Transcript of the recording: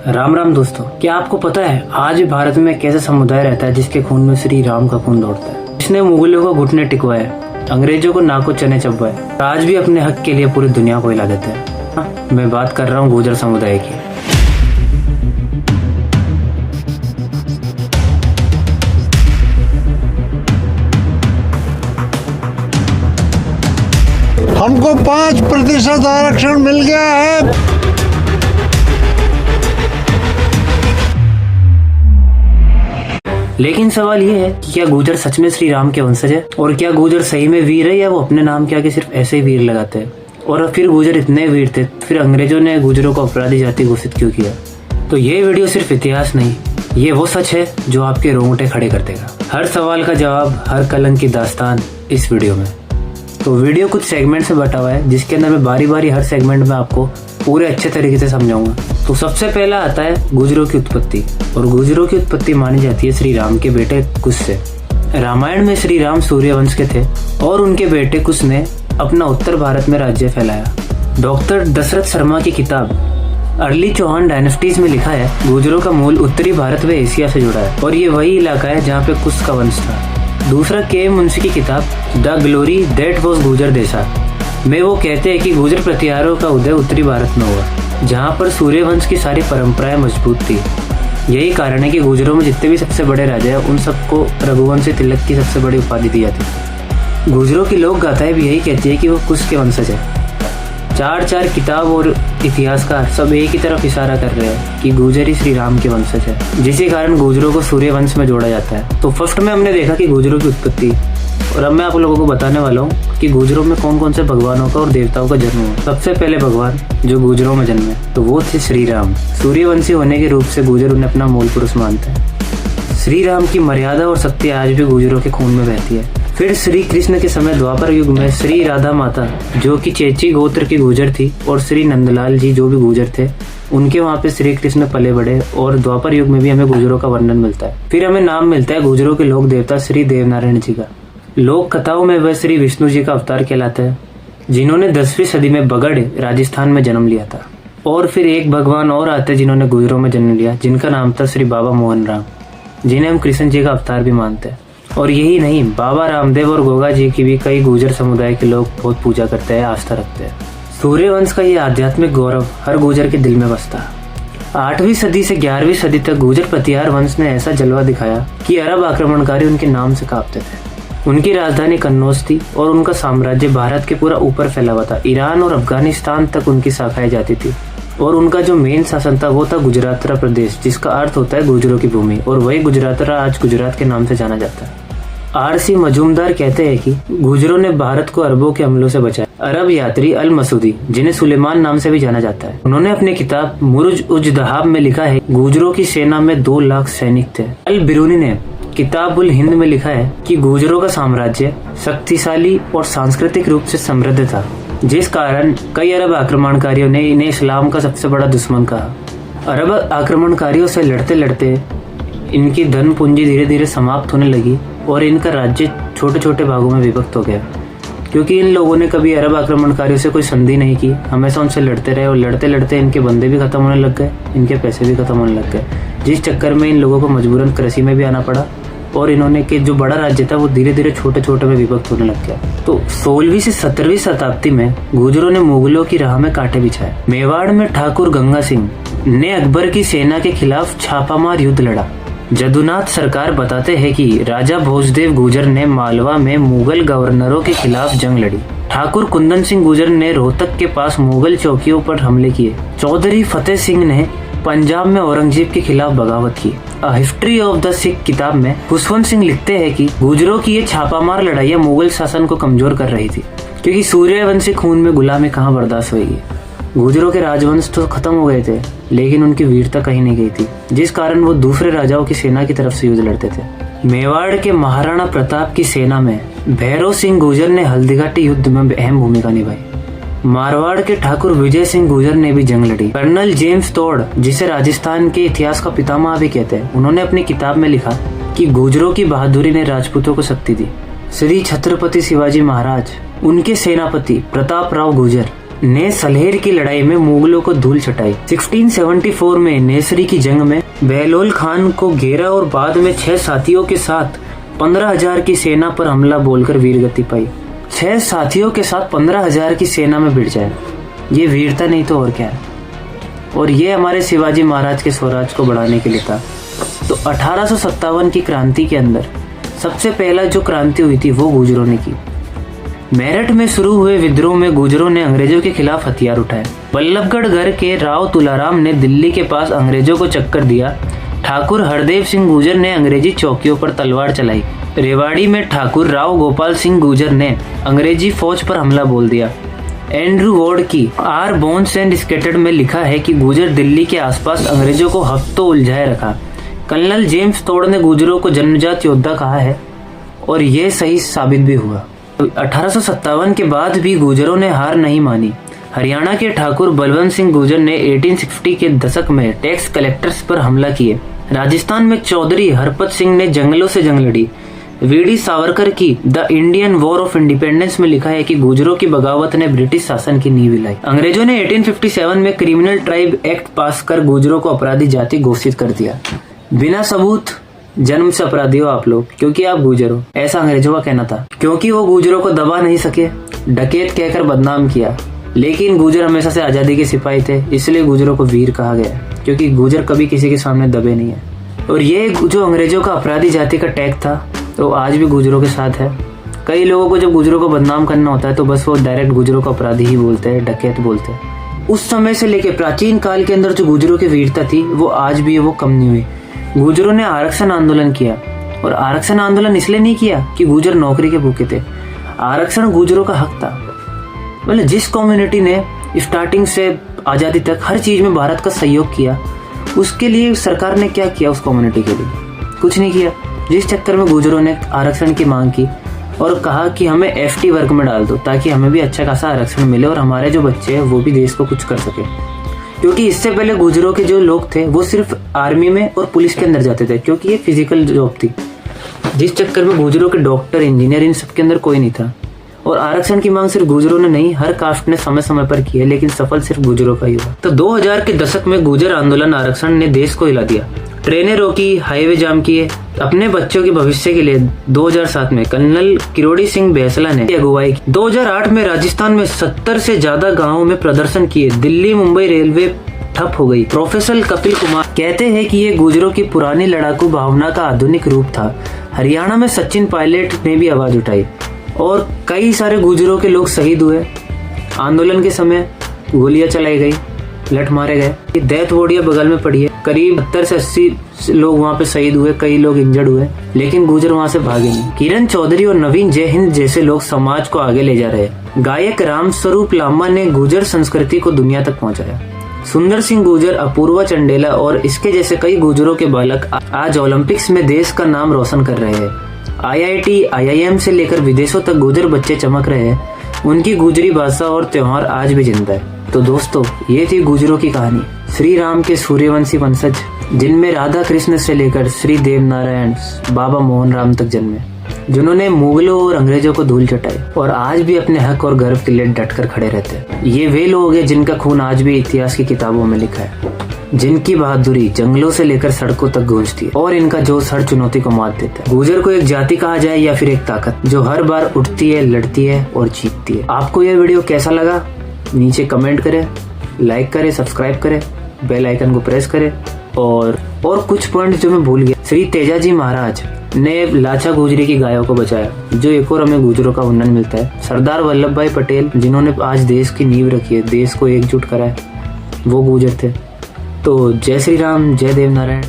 राम राम दोस्तों, क्या आपको पता है आज भी भारत में कैसा समुदाय रहता है जिसके खून में श्री राम का खून दौड़ता है। इसने मुगलों को घुटने टिकवाए, अंग्रेजों को नाको चने चबवाए, आज भी अपने हक के लिए पूरी दुनिया को हिला देते हैं। मैं बात कर रहा हूँ गुर्जर समुदाय की। हमको 5% आरक्षण मिल गया है। लेकिन सवाल ये है कि क्या गुर्जर सच में श्री राम के वंशज है, और क्या गुर्जर सही में वीर है या वो अपने नाम के आगे सिर्फ ऐसे ही वीर लगाते हैं। और फिर गुर्जर इतने वीर थे, फिर अंग्रेजों ने गुर्जरों को अपराधी जाति घोषित क्यों किया। तो ये वीडियो सिर्फ इतिहास नहीं, ये वो सच है जो आपके रोंगटे खड़े कर देगा। हर सवाल का जवाब, हर कलंक की दास्तान इस वीडियो में। तो वीडियो कुछ सेगमेंट से बटा हुआ है जिसके अंदर मैं बारी बारी हर सेगमेंट में आपको पूरे अच्छे तरीके से समझाऊंगा। तो सबसे पहला आता है गुर्जरों की उत्पत्ति, और गुर्जरों की उत्पत्ति मानी जाती है श्री राम के बेटे कुश से। रामायण में श्री राम सूर्यवंश के थे और उनके बेटे कुश ने अपना उत्तर भारत में राज्य फैलाया। डॉक्टर दशरथ शर्मा की किताब अर्ली चौहान डायनेस्टीज में लिखा है गुर्जरों का मूल उत्तरी भारत व एशिया से जुड़ा है, और ये वही इलाका है जहाँ पे कुश का वंश था। दूसरा के मुंशी की किताब the glory that was Gurjar देशा में वो कहते हैं कि गुर्जर प्रतिहारों का उदय उत्तरी भारत में हुआ, जहाँ पर सूर्यवंश की सारी परंपराएं मजबूत थी। यही कारण है कि गुर्जरों में जितने भी सबसे बड़े राजा हैं उन सबको रघुवंशी तिलक की सबसे बड़ी उपाधि दी जाती। गुर्जरों की लोक गाथाएं भी यही कहती है कि वो कुश के वंशज है। चार किताब और इतिहासकार सब एक ही तरफ इशारा कर रहे हैं कि गुर्जर ही श्री राम के वंशज है, जिसके कारण गुर्जरों को सूर्यवंश में जोड़ा जाता है। तो फर्स्ट में हमने देखा कि गुर्जरों की उत्पत्ति, और अब मैं आप लोगों को बताने वाला हूँ कि गुर्जरों में कौन कौन से भगवानों का और देवताओं का जन्म हुआ। सबसे पहले भगवान जो गुर्जरों में जन्मे तो वो थे श्री राम। सूर्यवंशी होने के रूप से गुर्जर उन्हें अपना मूल पुरुष मानते हैं। श्री राम की मर्यादा और शक्ति आज भी गुर्जरों के खून में बहती है। फिर श्री कृष्ण के समय द्वापर युग में श्री राधा माता जो कि चेची गोत्र की गुर्जर थी, और श्री नंदलाल जी जो भी गुर्जर थे, उनके वहाँ पे श्री कृष्ण पले बड़े, और द्वापर युग में भी हमें गुर्जरों का वर्णन मिलता है। फिर हमें नाम मिलता है गुर्जरों के लोक देवता श्री देवनारायण जी का। लोक कथाओं में वह श्री विष्णु जी का अवतार कहलाता है, जिन्होंने 10वीं सदी में बगड़ राजस्थान में जन्म लिया था। और फिर एक भगवान और आते जिन्होंने गुर्जरों में जन्म लिया, जिनका नाम था श्री बाबा मोहन राम, जिन्हें हम कृष्ण जी का अवतार भी मानते हैं। और यही नहीं, बाबा रामदेव और गोगा जी की भी कई गुर्जर समुदाय के लोग बहुत पूजा करते हैं, आस्था रखते हैं। सूर्यवंश का ये आध्यात्मिक गौरव हर गुर्जर के दिल में बसता है। 8वीं सदी से 11वीं सदी तक गुर्जर प्रतिहार वंश ने ऐसा जलवा दिखाया कि अरब आक्रमणकारी उनके नाम से कांपते थे। उनकी राजधानी कन्नौज थी और उनका साम्राज्य भारत के पूरा ऊपर फैला हुआ था। ईरान और अफगानिस्तान तक उनकी शाखाएं जाती थी, और उनका जो मेन शासन था वो था गुजरातरा प्रदेश, जिसका अर्थ होता है गुर्जरों की भूमि, और वही गुजरातरा आज गुजरात के नाम से जाना जाता है। आर.सी. मजूमदार कहते हैं कि गुर्जरों ने भारत को अरबों के हमलों से बचाया। अरब यात्री अल मसूदी, जिन्हें सुलेमान नाम से भी जाना जाता है, उन्होंने अपनी किताब मुरुज उज दहाब में लिखा है गुर्जरों की सेना में 2 लाख सैनिक थे। अल बिरूनी ने किताब उल हिंद में लिखा है कि गुर्जरों का साम्राज्य शक्तिशाली और सांस्कृतिक रूप से समृद्ध था, जिस कारण कई अरब आक्रमणकारियों ने इन्हें इस्लाम का सबसे बड़ा दुश्मन कहा। अरब आक्रमणकारियों से लड़ते लड़ते इनकी धन पूंजी धीरे धीरे समाप्त होने लगी और इनका राज्य छोटे छोटे भागों में विभक्त हो गया, क्योंकि इन लोगों ने कभी अरब आक्रमणकारियों से कोई संधि नहीं की, हमेशा उनसे लड़ते रहे, और लड़ते लड़ते इनके बंदे भी खत्म होने लग गए, इनके पैसे भी खत्म होने लग गए, जिस चक्कर में इन लोगों को मजबूरन कृषि में भी आना पड़ा, और इन्होंने के जो बड़ा राज्य था वो धीरे धीरे छोटे छोटे में विभक्त होने लग गया। तो 16वीं से 17वीं शताब्दी में गुर्जरों ने मुगलों की राह में कांटे बिछाए। मेवाड़ में ठाकुर गंगा सिंह ने अकबर की सेना के खिलाफ छापामार युद्ध लड़ा। जदुनाथ सरकार बताते हैं कि राजा भोजदेव गुर्जर ने मालवा में मुगल गवर्नरों के खिलाफ जंग लड़ी। ठाकुर कुंदन सिंह गुर्जर ने रोहतक के पास मुगल चौकियों पर हमले किए। चौधरी फतेह सिंह ने पंजाब में औरंगजेब के खिलाफ बगावत की। A history of the Sikh किताब में खुशवंत सिंह लिखते हैं कि गुर्जरों की ये छापामार लड़ाइयाँ मुगल शासन को कमजोर कर रही थी, क्योंकि सूर्यवंशी खून में गुलामी कहाँ बर्दाश्त होगी। गुर्जरों के राजवंश तो खत्म हो गए थे, लेकिन उनकी वीरता कहीं नहीं गई थी, जिस कारण वो दूसरे राजाओं की सेना की तरफ से युद्ध लड़ते थे। मेवाड़ के महाराणा प्रताप की सेना में भैरव सिंह गुर्जर ने हल्दीघाटी युद्ध में अहम भूमिका निभाई। मारवाड़ के ठाकुर विजय सिंह गुर्जर ने भी जंग लड़ी। कर्नल जेम्स तोड़, जिसे राजस्थान के इतिहास का पितामह भी कहते हैं, उन्होंने अपनी किताब में लिखा कि गुर्जरों की बहादुरी ने राजपूतों को शक्ति दी। श्री छत्रपति शिवाजी महाराज, उनके सेनापति प्रताप राव गुर्जर ने सलहेर की लड़ाई में मुगलों को धूल चटाई। 1674 में नेसरी की जंग में बहलोल खान को घेरा और बाद में 6 साथियों के साथ 15,000 की सेना पर हमला बोलकर वीरगति पाई। 6 साथियों के साथ 15,000 की सेना में भिड़ जाए, ये वीरता नहीं तो और क्या है। और ये हमारे शिवाजी महाराज के स्वराज को बढ़ाने के लिए था। तो 1857 की क्रांति के अंदर सबसे पहला जो क्रांति हुई थी वो गुर्जरों ने की। मेरठ में शुरू हुए विद्रोह में गुर्जरों ने अंग्रेजों के खिलाफ हथियार उठाए। बल्लभगढ़ गढ़ के राव तुलाराम ने दिल्ली के पास अंग्रेजों को चक्कर दिया। ठाकुर हरदेव सिंह गुर्जर ने अंग्रेजी चौकियों पर तलवार चलाई। रेवाड़ी में ठाकुर राव गोपाल सिंह गुर्जर ने अंग्रेजी फौज पर हमला बोल दिया। एंड्रू वॉर्ड की आर बोन्स एंड स्कैटर्ड में लिखा है कि गुर्जर दिल्ली के आसपास अंग्रेजों को हफ्तों उलझाए रखा। कर्नल जेम्स टोड ने गुर्जरों को जन्मजात योद्धा कहा है और ये सही साबित भी हुआ। 1857 के बाद भी गुर्जरों ने हार नहीं मानी। हरियाणा के ठाकुर बलवंत सिंह गुर्जर ने 1860 के दशक में टैक्स कलेक्टर्स पर हमला किए। राजस्थान में चौधरी हरपत सिंह ने जंगलों से जंग लड़ी। वीडी सावरकर की the Indian war of independence में लिखा है कि गुर्जरों की बगावत ने ब्रिटिश शासन की नींव हिलाई। अंग्रेजों ने 1857 में क्रिमिनल ट्राइब एक्ट पास कर गुर्जरों को अपराधी जाति घोषित कर दिया। बिना सबूत जन्म से अपराधी हो आप लोग, क्योंकि आप गुर्जर हो, ऐसा अंग्रेजों का कहना था। क्योंकि वो गुर्जरों को दबा नहीं सके, डकैत कहकर बदनाम किया। लेकिन गुर्जर हमेशा से आजादी के सिपाही थे, इसलिए गुर्जरों को वीर कहा गया, क्योंकि गुर्जर कभी किसी के सामने दबे नहीं है। और ये जो अंग्रेजों का अपराधी जाति का टैग था तो आज भी गुर्जरों के साथ है। कई लोगों को जब गुर्जरों को बदनाम करना होता है तो बस वो डायरेक्ट गुर्जरों को अपराधी ही बोलते हैं, डकैत बोलते हैं। उस समय से लेकर प्राचीन काल के अंदर जो गुर्जरों की वीरता थी वो आज भी वो कम नहीं हुई। गुर्जरों ने आरक्षण आंदोलन किया, और आरक्षण आंदोलन इसलिए नहीं किया कि गुर्जर नौकरी के भूखे थे। आरक्षण गुर्जरों का हक था। मतलब जिस कम्युनिटी ने स्टार्टिंग से आजादी तक हर चीज में भारत का सहयोग किया, उसके लिए सरकार ने क्या किया? उस कम्युनिटी के लिए कुछ नहीं किया। जिस चक्कर में गुर्जरों ने आरक्षण की मांग की और कहा कि हमें एफटी वर्ग में डाल दो ताकि हमें भी अच्छा खासा आरक्षण मिले और हमारे जो बच्चे हैं वो भी देश को कुछ कर सके। क्योंकि इससे पहले गुर्जरों के जो लोग थे वो सिर्फ आर्मी में और पुलिस के अंदर जाते थे, क्योंकि ये फिजिकल जॉब थी। जिस चक्कर में गुर्जरों के डॉक्टर, इंजीनियर, इन सब के अंदर कोई नहीं था। और आरक्षण की मांग सिर्फ गुर्जरों ने नहीं, हर कास्ट ने समय समय पर की है, लेकिन सफल सिर्फ गुर्जरों का ही हुआ। तो 2000 के दशक में गुर्जर आंदोलन, आरक्षण ने देश को हिला दिया। ट्रेनें रोकी, हाईवे जाम किए। अपने बच्चों के भविष्य के लिए 2007 में कर्नल किरोड़ी सिंह बैंसला ने अगुवाई की। 2008 में राजस्थान में 70 से ज्यादा गाँवों में प्रदर्शन किए। दिल्ली मुंबई रेलवे ठप हो गई। प्रोफेसर कपिल कुमार कहते हैं कि ये गुर्जरों की पुरानी लड़ाकू भावना का आधुनिक रूप था। हरियाणा में सचिन पायलट ने भी आवाज उठाई और कई सारे गुर्जरों के लोग शहीद हुए। आंदोलन के समय गोलियां चलाई गई, लठ मारे गए। डेथ बोडिया बगल में पड़ी है। करीब 70 से 80 लोग वहाँ पे शहीद हुए, कई लोग इंजर्ड हुए, लेकिन गुर्जर वहाँ से भागे नहीं। किरण चौधरी और नवीन जय हिंद जैसे लोग समाज को आगे ले जा रहे हैं। गायक राम स्वरूप लांबा ने गुर्जर संस्कृति को दुनिया तक पहुँचाया। सुंदर सिंह गुर्जर, अपूर्वा चंडेला और इसके जैसे कई गुर्जरों के बालक आज ओलंपिक्स में देश का नाम रोशन कर रहे हैं। IIT, IIM से लेकर विदेशों तक गुर्जर बच्चे चमक रहे हैं। उनकी गुर्जरी भाषा और त्योहार आज भी जिंदा है। तो दोस्तों, ये थी गुर्जरों की कहानी। श्री राम के सूर्यवंशी वंशज, जिनमें राधा कृष्ण से लेकर श्री देव नारायण, बाबा मोहन राम तक जन्मे, जिन्होंने मुगलों और अंग्रेजों को धूल चटाई और आज भी अपने हक और गर्व के लिए डटकर खड़े रहते हैं। ये वे लोग हैं जिनका खून आज भी इतिहास की किताबों में लिखा है, जिनकी बहादुरी जंगलों से लेकर सड़कों तक गूंजती है और इनका जोश हर चुनौती को मात देता है। गुर्जर को एक जाति कहा जाए या फिर एक ताकत, जो हर बार उठती है, लड़ती है और जीतती है। आपको यह वीडियो कैसा लगा? नीचे कमेंट करें, लाइक करें, सब्सक्राइब करें, बेल आइकन को प्रेस करें। और कुछ पॉइंट जो मैं भूल गया, श्री तेजाजी महाराज ने लाचा गुजरी की गायों को बचाया, जो एक और हमें गुर्जरों का वर्णन मिलता है। सरदार वल्लभ भाई पटेल, जिन्होंने आज देश की नींव रखी है, देश को एकजुट करा है, वो गुर्जर थे। तो जय श्री राम, जय देव नारायण।